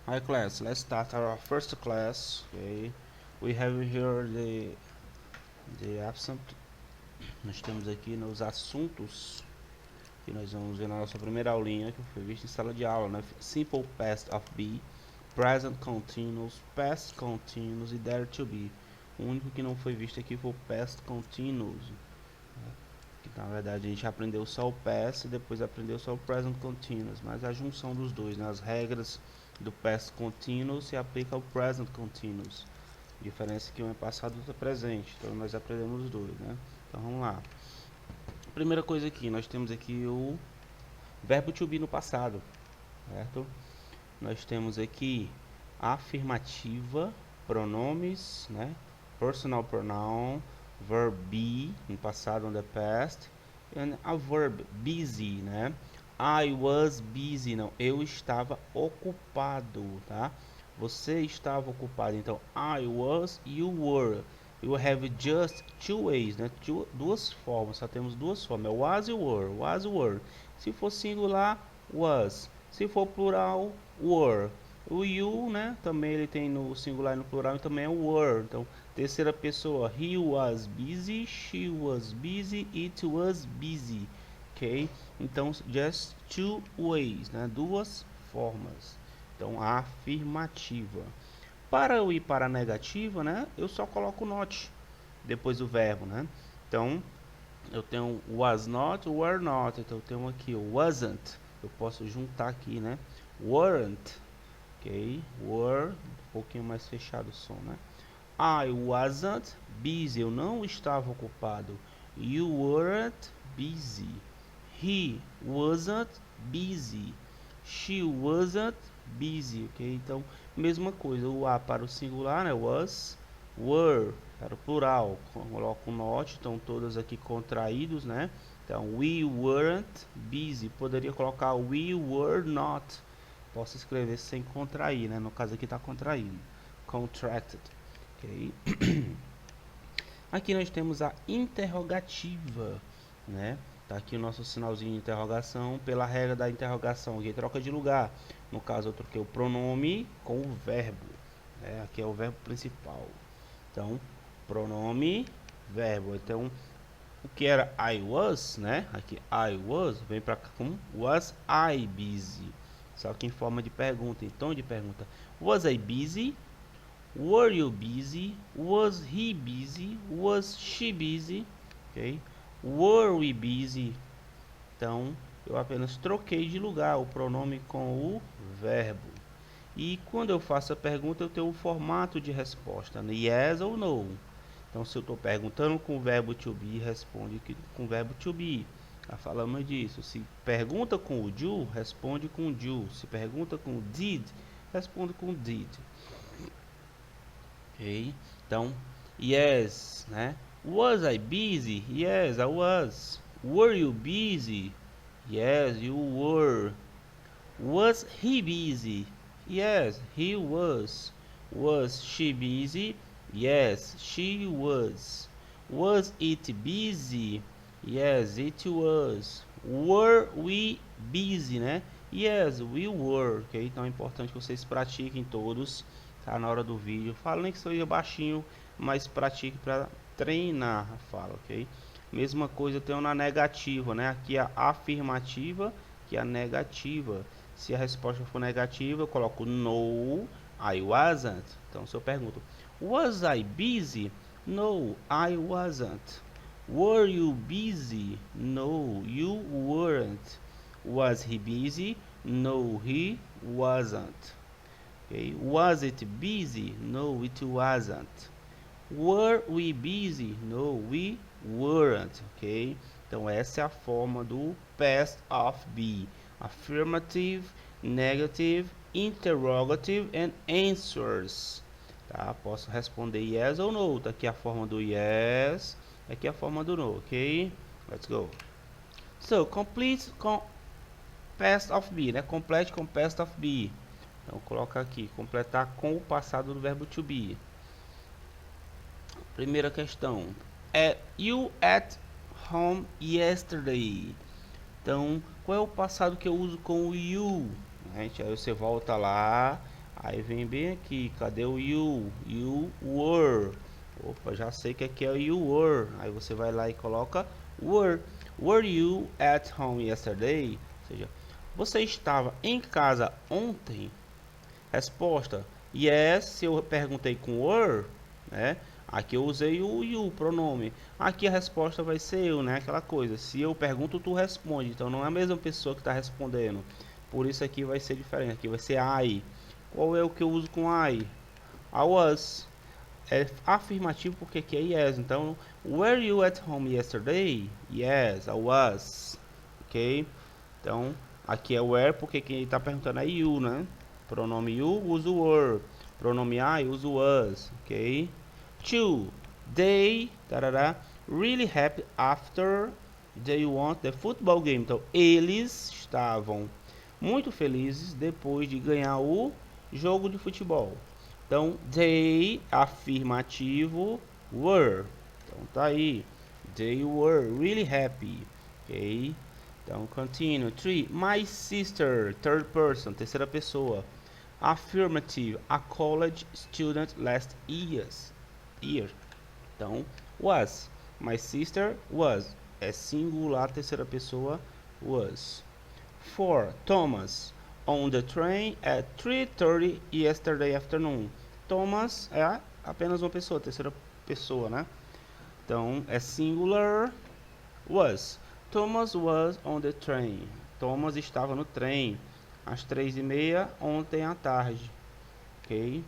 Hi class, let's start our first class. Okay, we have here the absent. Nós temos aqui nos assuntos que nós vamos ver na nossa primeira aulinha que foi vista em sala de aula, né? Simple past of be, present continuous, past continuous e dare to be. O único que não foi visto aqui foi o past continuous, né? Que na verdade a gente aprendeu só o past e depois aprendeu só o present continuous, mas a junção dos dois, né? As regras do past continuous se aplica ao present continuous. A diferença é que um é passado e outro é presente. Então nós aprendemos os dois, né? Então vamos lá. Primeira coisa aqui, nós temos aqui o verbo to be no passado, certo? Nós temos aqui a afirmativa, pronomes, né? Personal pronoun, verb be no passado, on the past, and a verb busy, né? I was busy, não, eu estava ocupado, tá? Você estava ocupado, então I was, you were. You have just two ways, né? Duas formas, só temos duas formas, é was e were, was, were. Se for singular, was. Se for plural, were. O you, né? Também ele tem no singular e no plural e também é o were. Então, terceira pessoa, he was busy, she was busy, it was busy. Ok? Então, just two ways, né? Duas formas. Então, a afirmativa. Para eu ir para a negativa, né? Eu só coloco not depois do verbo, né? Então, eu tenho was not, were not. Então, eu tenho aqui o wasn't. Eu posso juntar aqui, né? Weren't. Ok? Were, um pouquinho mais fechado o som, né? I wasn't busy. Eu não estava ocupado. You weren't busy. He wasn't busy. She wasn't busy, ok? Então, mesma coisa, o A para o singular, né? Was, were para o plural, coloco um not, estão todas aqui contraídos, né? Então, we weren't busy. Poderia colocar we were not. Posso escrever sem contrair, né? No caso aqui está contraído. Contracted, ok? Aqui nós temos a interrogativa, né? Tá aqui o nosso sinalzinho de interrogação. Pela regra da interrogação, aqui troca de lugar. No caso, eu troquei o pronome com o verbo, né? Aqui é o verbo principal. Então, pronome, verbo. Então, o que era I was, né? Aqui I was, vem para cá com was I busy. Só que em forma de pergunta, em tom de pergunta. Was I busy? Were you busy? Was he busy? Was she busy? Ok? Were we busy? Então, eu apenas troquei de lugar o pronome com o verbo. E quando eu faço a pergunta, eu tenho um formato de resposta, né? Yes ou no. Então, se eu estou perguntando com o verbo to be, responde com o verbo to be. Já falamos disso. Se pergunta com o do, responde com o do. Se pergunta com o did, responde com o did. Ok? Então, yes, né? Was I busy? Yes, I was. Were you busy? Yes, you were. Was he busy? Yes, he was. Was she busy? Yes, she was. Was it busy? Yes, it was. Were we busy, né? Yes, we were. Ok? Então é importante que vocês pratiquem todos, tá? Na hora do vídeo. Fala nem que seja baixinho, mas pratique para treinar a fala, ok? Mesma coisa eu tenho na negativa, né? Aqui a afirmativa, aqui a negativa. Se a resposta for negativa, eu coloco no, I wasn't. Então, se eu pergunto, was I busy? No, I wasn't. Were you busy? No, you weren't. Was he busy? No, he wasn't. Okay. Was it busy? No, it wasn't. Were we busy? No, we weren't. Ok? Então essa é a forma do past of be. Affirmative, negative, interrogative and answers. Tá? Posso responder yes ou no. Tá aqui a forma do yes, aqui a forma do no, ok? Let's go. So, complete com past of be, né? Complete com past of be. Então, coloca aqui, completar com o passado do verbo to be. Primeira questão. You at home yesterday? Então, qual é o passado que eu uso com o you? Gente, aí você volta lá, Aí vem bem aqui, cadê o you? You were. Opa, já sei que aqui é o you were. Aí você vai lá e coloca were. Were you at home yesterday? Ou seja, você estava em casa ontem? Resposta: yes, se eu perguntei com were, né? Aqui eu usei o you, pronome. Aqui a resposta vai ser eu, né? Aquela coisa. Se eu pergunto, tu responde. Então não é a mesma pessoa que está respondendo. Por isso aqui vai ser diferente. Aqui vai ser I. Qual é o que eu uso com I? I was. É afirmativo porque aqui é yes. Então, were you at home yesterday? Yes, I was. Ok? Então, aqui é were porque quem está perguntando é you, né? Pronome you, uso were. Pronome I, uso was. Ok? Two, they, tarará, really happy after they won the football game. Então, eles estavam muito felizes depois de ganhar o jogo de futebol. Então, they, afirmativo, were. Então, tá aí. They were really happy. Ok? Então, continue. 3. My sister, third person, terceira pessoa. Affirmative, a college student last year. Então, was. My sister was. É singular, terceira pessoa, was. 4. Thomas, on the train at 3:30 yesterday afternoon. Thomas é apenas uma pessoa, terceira pessoa, né? Então, é singular, was. Thomas was on the train. Thomas estava no trem às 3:30 ontem à tarde. Ok?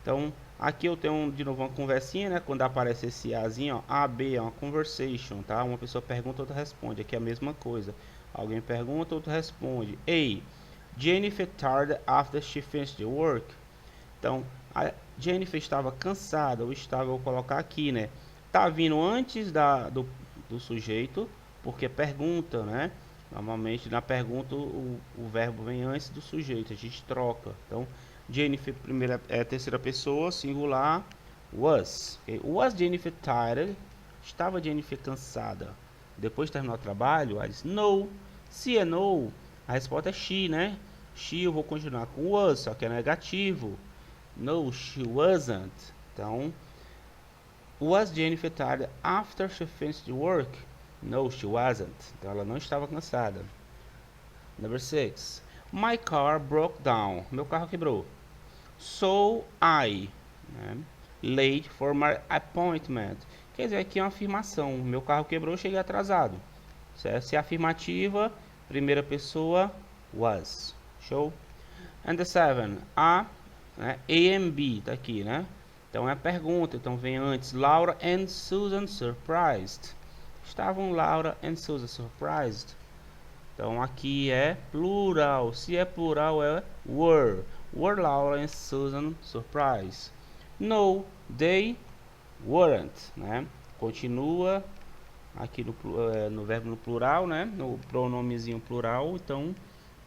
Então, aqui eu tenho de novo uma conversinha, né? Quando aparece esse Azinho, ó, A, B, é uma conversation, tá? Uma pessoa pergunta, outra responde. Aqui é a mesma coisa. Alguém pergunta, outro responde. A. Jennifer tired after she finished the work. Então, a Jennifer estava cansada, ou estava, eu vou colocar aqui, né? Tá vindo antes do sujeito, porque pergunta, né? Normalmente na pergunta o verbo vem antes do sujeito, a gente troca. Então, Jennifer, primeira, terceira pessoa, singular, was. Okay? Was Jennifer tired? Estava Jennifer cansada? Depois de terminar o trabalho, ela disse, no. Se é no, a resposta é she, né? She, eu vou continuar com was, só que é negativo. No, she wasn't. Então, was Jennifer tired after she finished work? No, she wasn't. Então, ela não estava cansada. Number 6. My car broke down. Meu carro quebrou. So I, né, late for my appointment. Quer dizer, aqui é uma afirmação. Meu carro quebrou, cheguei atrasado. Certo? Se é afirmativa, primeira pessoa, was. Show? And the 7. A, né, A and B, tá aqui, né? Então é a pergunta. Então vem antes. Laura and Susan surprised. Estavam Laura and Susan surprised? Então aqui é plural. Se é plural é were. Were Laura and Susan surprised? No, they weren't, né? Continua aqui no verbo no plural, né? No pronomezinho plural, então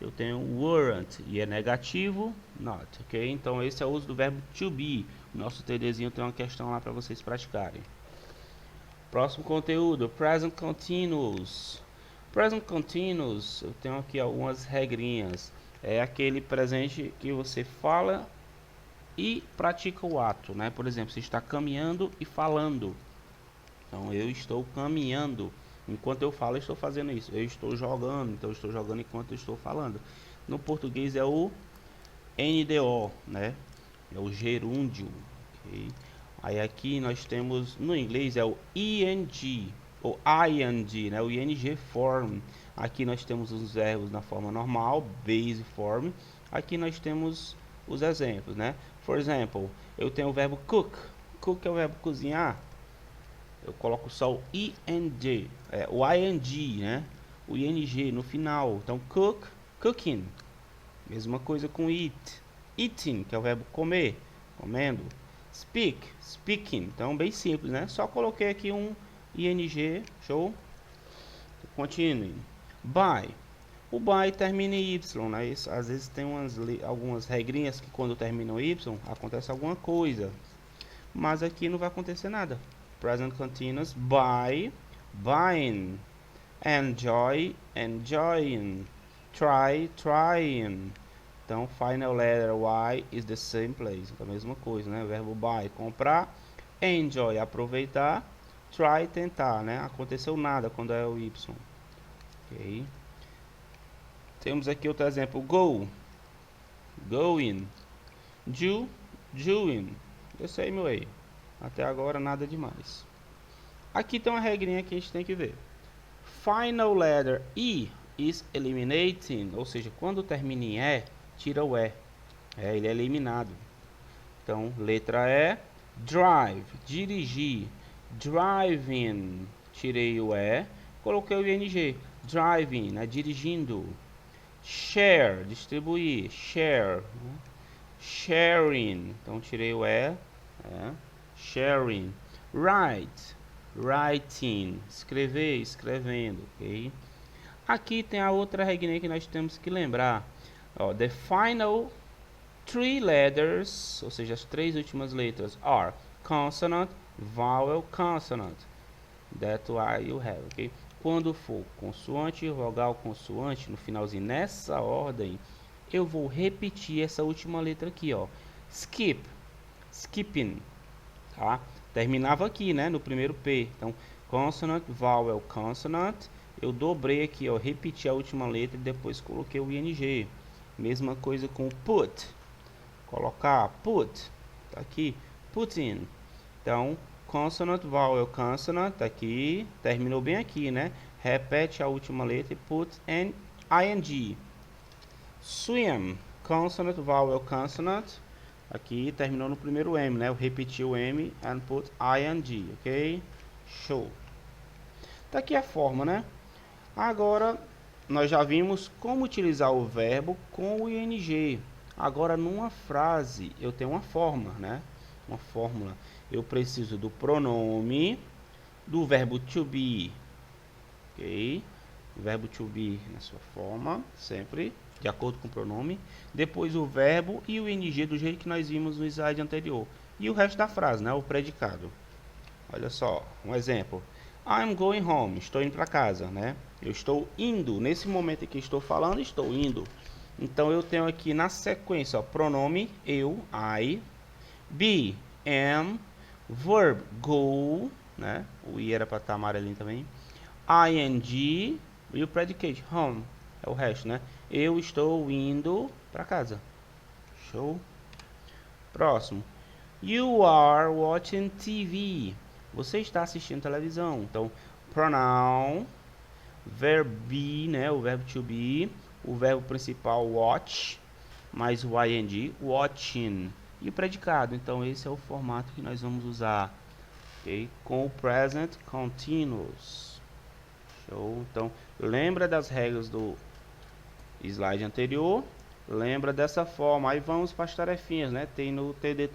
eu tenho weren't e é negativo, not, ok? Então esse é o uso do verbo to be. Nosso TDzinho tem uma questão lá para vocês praticarem. Próximo conteúdo, present continuous. Present continuous, eu tenho aqui algumas regrinhas. É aquele presente que você fala e pratica o ato, né? Por exemplo, você está caminhando e falando. Então, eu estou caminhando. Enquanto eu falo, eu estou fazendo isso. Eu estou jogando, então eu estou jogando enquanto eu estou falando. No português é o NDO, né? É o gerúndio. Okay? Aí aqui nós temos, no inglês é o ING, ou ING, né? O ING form. Aqui nós temos os verbos na forma normal, base form. Aqui nós temos os exemplos, né? For example, eu tenho o verbo cook. Cook é o verbo cozinhar. Eu coloco só o ING, o ING, né? O ING no final. Então, cook, cooking. Mesma coisa com eat. Eating, que é o verbo comer, comendo. Speak, speaking. Então, bem simples, né? Só coloquei aqui um ING, show? Continue. By. O by termina em Y, né? Isso, às vezes tem algumas regrinhas que quando termina o Y, acontece alguma coisa. Mas aqui não vai acontecer nada. Present continuous, buy, buying. Enjoy, enjoying. Try, trying. Então, final letter Y is the same place. Então, a mesma coisa, né? O verbo buy, comprar. Enjoy, aproveitar. Try, tentar, né? Aconteceu nada quando é o Y. Ok. Temos aqui outro exemplo. Go. Going. Do. Doing. The same way. Até agora, nada demais. Aqui tem uma regrinha que a gente tem que ver. Final letter E is eliminating. Ou seja, quando termina em E, tira o E. Ele é eliminado. Então, letra E, drive, dirigir, driving, tirei o E, coloquei o ING, driving, né, dirigindo. Share, distribuir, share, né? Sharing, então tirei o E, sharing. Write, writing, escrever, escrevendo, ok? Aqui tem a outra regrinha que nós temos que lembrar. Ó, the final three letters, ou seja, as três últimas letras, are consonant, vowel, consonant. That's why you have, ok? Quando for consoante, vogal, consoante, no finalzinho, nessa ordem, eu vou repetir essa última letra aqui, ó. Skip, skipping, tá? Terminava aqui, né, no primeiro P. Então, consonant, vowel, consonant. Eu dobrei aqui, ó, repeti a última letra e depois coloquei o ING. Mesma coisa com put. Colocar put, tá aqui, put in. Então, consonant, vowel, consonant, tá aqui, terminou bem aqui, né? Repete a última letra e put in ing. Swim, consonant, vowel, consonant, aqui terminou no primeiro M, né? Eu repeti o M and put ing, ok? Show. Tá aqui a forma, né? Agora, nós já vimos como utilizar o verbo com o ing. Agora, numa frase, eu tenho uma forma, né? Uma fórmula. Eu preciso do pronome, do verbo to be, ok? O verbo to be na sua forma, sempre de acordo com o pronome. Depois o verbo e o ing do jeito que nós vimos no slide anterior. E o resto da frase, né? O predicado. Olha só, um exemplo. I'm going home, estou indo para casa, né? Eu estou indo, nesse momento que estou falando, estou indo. Então, eu tenho aqui na sequência, ó, pronome, eu, I, be, am, verb, go, né? O I era para estar amarelinho também. ing e o predicate, home, é o resto, né? Eu estou indo para casa. Show? Próximo. You are watching TV. Você está assistindo televisão. Então, pronoun, verb be, né? O verbo to be, o verbo principal watch, mais o ing, watching. E o predicado. Então, esse é o formato que nós vamos usar, ok? Com o present continuous. Show? Então, lembra das regras do slide anterior. Lembra dessa forma. Aí vamos para as tarefinhas, né? Tem no TD também.